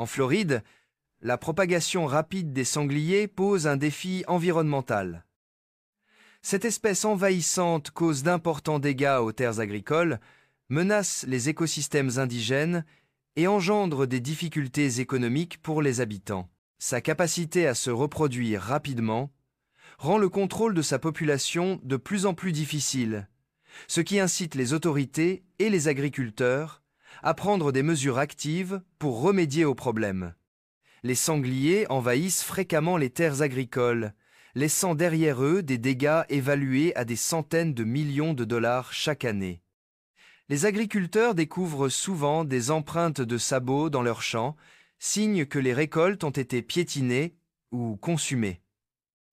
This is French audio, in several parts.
En Floride, la propagation rapide des sangliers pose un défi environnemental. Cette espèce envahissante cause d'importants dégâts aux terres agricoles, menace les écosystèmes indigènes et engendre des difficultés économiques pour les habitants. Sa capacité à se reproduire rapidement rend le contrôle de sa population de plus en plus difficile, ce qui incite les autorités et les agriculteurs à prendre des mesures actives pour remédier au problème. Les sangliers envahissent fréquemment les terres agricoles, laissant derrière eux des dégâts évalués à des centaines de millions de dollars chaque année. Les agriculteurs découvrent souvent des empreintes de sabots dans leurs champs, signe que les récoltes ont été piétinées ou consumées.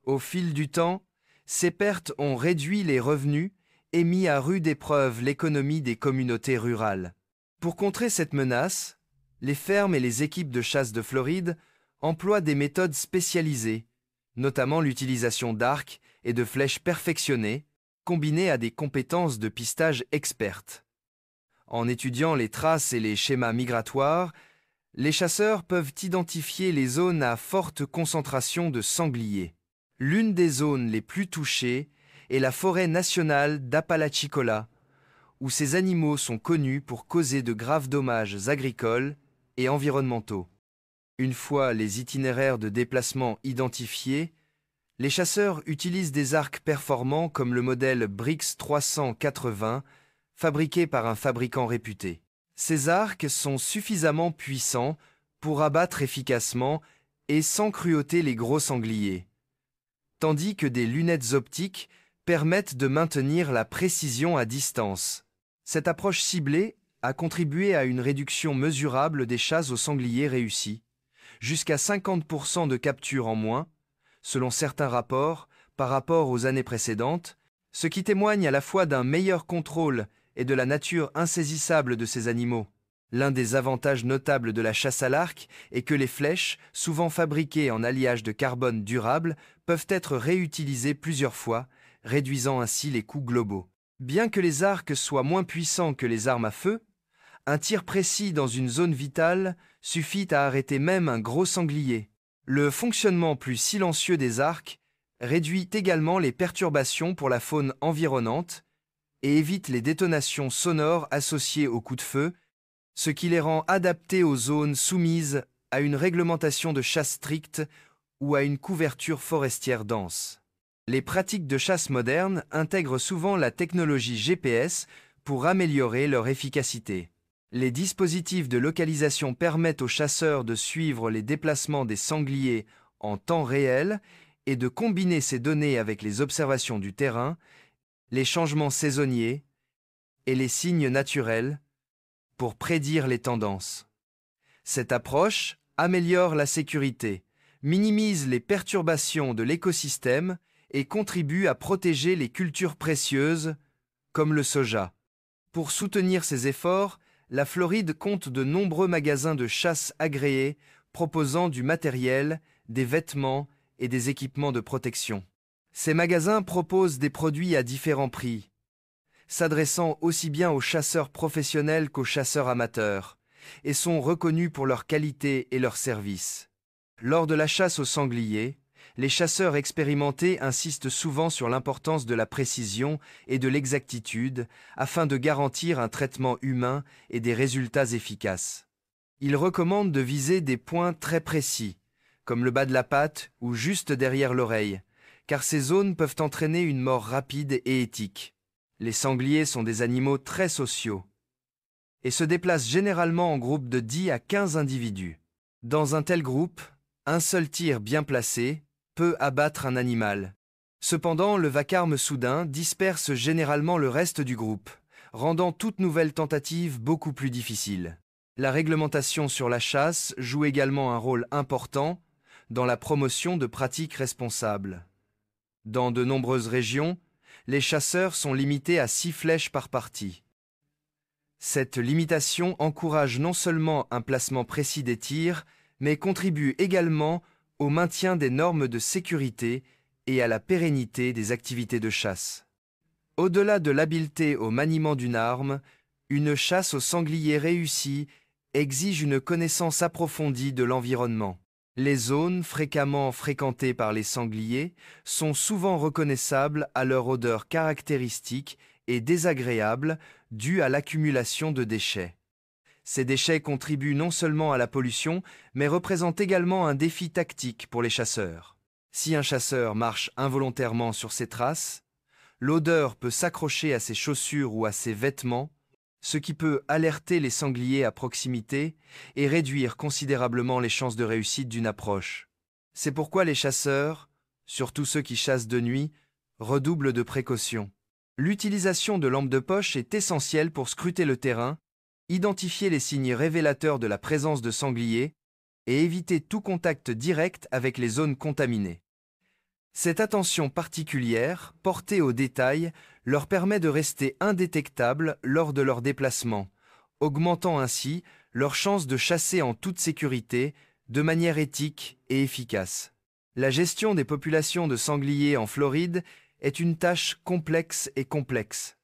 Au fil du temps, ces pertes ont réduit les revenus et mis à rude épreuve l'économie des communautés rurales. Pour contrer cette menace, les fermes et les équipes de chasse de Floride emploient des méthodes spécialisées, notamment l'utilisation d'arcs et de flèches perfectionnées, combinées à des compétences de pistage expertes. En étudiant les traces et les schémas migratoires, les chasseurs peuvent identifier les zones à forte concentration de sangliers. L'une des zones les plus touchées est la forêt nationale d'Apalachicola, où ces animaux sont connus pour causer de graves dommages agricoles et environnementaux. Une fois les itinéraires de déplacement identifiés, les chasseurs utilisent des arcs performants comme le modèle Brix 380, fabriqué par un fabricant réputé. Ces arcs sont suffisamment puissants pour abattre efficacement et sans cruauté les gros sangliers, tandis que des lunettes optiques permettent de maintenir la précision à distance. Cette approche ciblée a contribué à une réduction mesurable des chasses aux sangliers réussies, jusqu'à 50% de captures en moins, selon certains rapports, par rapport aux années précédentes, ce qui témoigne à la fois d'un meilleur contrôle et de la nature insaisissable de ces animaux. L'un des avantages notables de la chasse à l'arc est que les flèches, souvent fabriquées en alliage de carbone durable, peuvent être réutilisées plusieurs fois, réduisant ainsi les coûts globaux. Bien que les arcs soient moins puissants que les armes à feu, un tir précis dans une zone vitale suffit à arrêter même un gros sanglier. Le fonctionnement plus silencieux des arcs réduit également les perturbations pour la faune environnante et évite les détonations sonores associées aux coups de feu, ce qui les rend adaptés aux zones soumises à une réglementation de chasse stricte ou à une couverture forestière dense. Les pratiques de chasse modernes intègrent souvent la technologie GPS pour améliorer leur efficacité. Les dispositifs de localisation permettent aux chasseurs de suivre les déplacements des sangliers en temps réel et de combiner ces données avec les observations du terrain, les changements saisonniers et les signes naturels pour prédire les tendances. Cette approche améliore la sécurité, minimise les perturbations de l'écosystème et contribue à protéger les cultures précieuses comme le soja. Pour soutenir ces efforts, la Floride compte de nombreux magasins de chasse agréés proposant du matériel, des vêtements et des équipements de protection. Ces magasins proposent des produits à différents prix, s'adressant aussi bien aux chasseurs professionnels qu'aux chasseurs amateurs, et sont reconnus pour leur qualité et leur service. Lors de la chasse au sanglier, les chasseurs expérimentés insistent souvent sur l'importance de la précision et de l'exactitude afin de garantir un traitement humain et des résultats efficaces. Ils recommandent de viser des points très précis, comme le bas de la patte ou juste derrière l'oreille, car ces zones peuvent entraîner une mort rapide et éthique. Les sangliers sont des animaux très sociaux et se déplacent généralement en groupe de 10 à 15 individus. Dans un tel groupe, un seul tir bien placé peut abattre un animal. Cependant, le vacarme soudain disperse généralement le reste du groupe, rendant toute nouvelle tentative beaucoup plus difficile. La réglementation sur la chasse joue également un rôle important dans la promotion de pratiques responsables. Dans de nombreuses régions, les chasseurs sont limités à 6 flèches par partie. Cette limitation encourage non seulement un placement précis des tirs, mais contribue également au maintien des normes de sécurité et à la pérennité des activités de chasse. Au-delà de l'habileté au maniement d'une arme, une chasse au sanglier réussie exige une connaissance approfondie de l'environnement. Les zones fréquemment fréquentées par les sangliers sont souvent reconnaissables à leur odeur caractéristique et désagréable due à l'accumulation de déchets. Ces déchets contribuent non seulement à la pollution, mais représentent également un défi tactique pour les chasseurs. Si un chasseur marche involontairement sur ces traces, l'odeur peut s'accrocher à ses chaussures ou à ses vêtements, ce qui peut alerter les sangliers à proximité et réduire considérablement les chances de réussite d'une approche. C'est pourquoi les chasseurs, surtout ceux qui chassent de nuit, redoublent de précautions. L'utilisation de lampes de poche est essentielle pour scruter le terrain, identifier les signes révélateurs de la présence de sangliers et éviter tout contact direct avec les zones contaminées. Cette attention particulière, portée aux détails, leur permet de rester indétectables lors de leur déplacement, augmentant ainsi leurs chances de chasser en toute sécurité, de manière éthique et efficace. La gestion des populations de sangliers en Floride est une tâche complexe et complexe.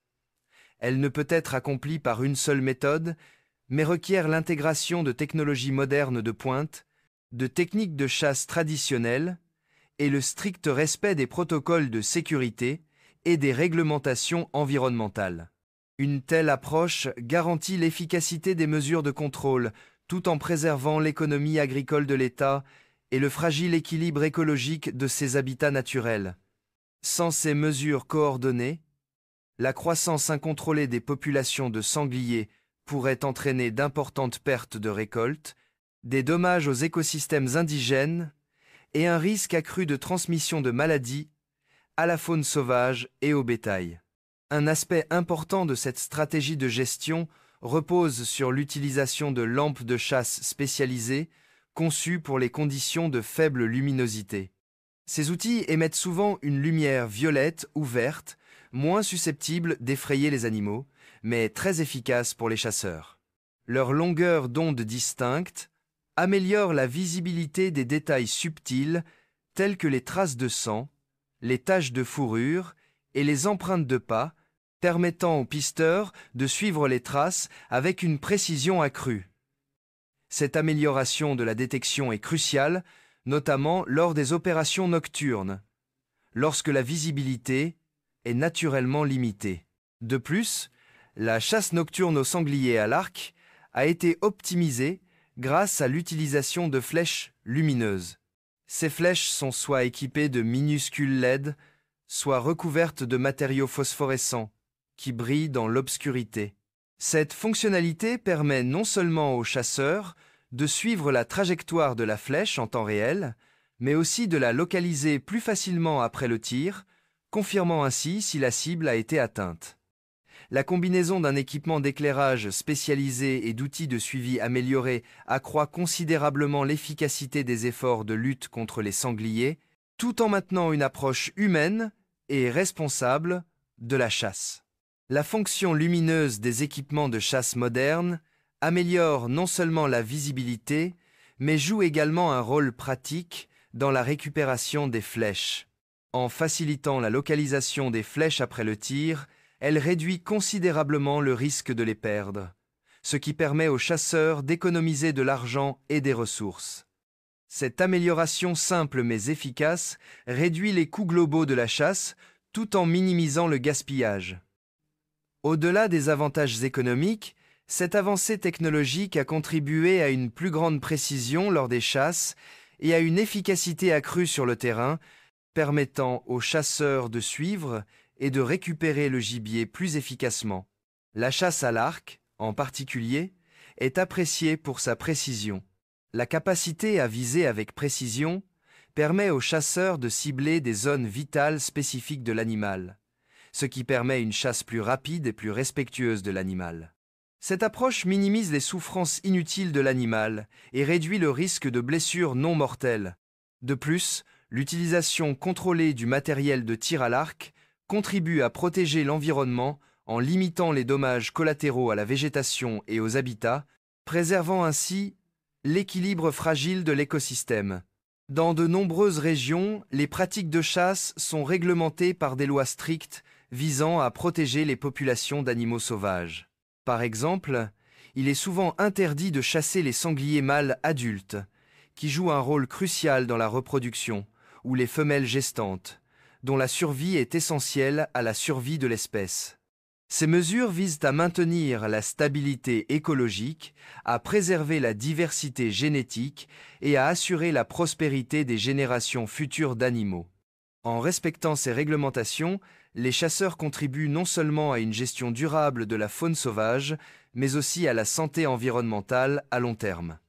Elle ne peut être accomplie par une seule méthode, mais requiert l'intégration de technologies modernes de pointe, de techniques de chasse traditionnelles, et le strict respect des protocoles de sécurité et des réglementations environnementales. Une telle approche garantit l'efficacité des mesures de contrôle tout en préservant l'économie agricole de l'État et le fragile équilibre écologique de ses habitats naturels. Sans ces mesures coordonnées, la croissance incontrôlée des populations de sangliers pourrait entraîner d'importantes pertes de récoltes, des dommages aux écosystèmes indigènes et un risque accru de transmission de maladies à la faune sauvage et au bétail. Un aspect important de cette stratégie de gestion repose sur l'utilisation de lampes de chasse spécialisées conçues pour les conditions de faible luminosité. Ces outils émettent souvent une lumière violette ou verte, moins susceptible d'effrayer les animaux, mais très efficace pour les chasseurs. Leur longueur d'onde distincte améliore la visibilité des détails subtils tels que les traces de sang, les taches de fourrure et les empreintes de pas, permettant aux pisteurs de suivre les traces avec une précision accrue. Cette amélioration de la détection est cruciale, notamment lors des opérations nocturnes, lorsque la visibilité est naturellement limitée. De plus, la chasse nocturne au sanglier à l'arc a été optimisée grâce à l'utilisation de flèches lumineuses. Ces flèches sont soit équipées de minuscules LED, soit recouvertes de matériaux phosphorescents qui brillent dans l'obscurité. Cette fonctionnalité permet non seulement aux chasseurs de suivre la trajectoire de la flèche en temps réel, mais aussi de la localiser plus facilement après le tir, confirmant ainsi si la cible a été atteinte. La combinaison d'un équipement d'éclairage spécialisé et d'outils de suivi améliorés accroît considérablement l'efficacité des efforts de lutte contre les sangliers, tout en maintenant une approche humaine et responsable de la chasse. La fonction lumineuse des équipements de chasse modernes améliore non seulement la visibilité, mais joue également un rôle pratique dans la récupération des flèches. En facilitant la localisation des flèches après le tir, elle réduit considérablement le risque de les perdre, ce qui permet aux chasseurs d'économiser de l'argent et des ressources. Cette amélioration simple mais efficace réduit les coûts globaux de la chasse tout en minimisant le gaspillage. Au-delà des avantages économiques, cette avancée technologique a contribué à une plus grande précision lors des chasses et à une efficacité accrue sur le terrain, permettant aux chasseurs de suivre et de récupérer le gibier plus efficacement. La chasse à l'arc, en particulier, est appréciée pour sa précision. La capacité à viser avec précision permet aux chasseurs de cibler des zones vitales spécifiques de l'animal, ce qui permet une chasse plus rapide et plus respectueuse de l'animal. Cette approche minimise les souffrances inutiles de l'animal et réduit le risque de blessures non mortelles. De plus, l'utilisation contrôlée du matériel de tir à l'arc contribue à protéger l'environnement en limitant les dommages collatéraux à la végétation et aux habitats, préservant ainsi l'équilibre fragile de l'écosystème. Dans de nombreuses régions, les pratiques de chasse sont réglementées par des lois strictes visant à protéger les populations d'animaux sauvages. Par exemple, il est souvent interdit de chasser les sangliers mâles adultes, qui jouent un rôle crucial dans la reproduction, ou les femelles gestantes, dont la survie est essentielle à la survie de l'espèce. Ces mesures visent à maintenir la stabilité écologique, à préserver la diversité génétique et à assurer la prospérité des générations futures d'animaux. En respectant ces réglementations, les chasseurs contribuent non seulement à une gestion durable de la faune sauvage, mais aussi à la santé environnementale à long terme.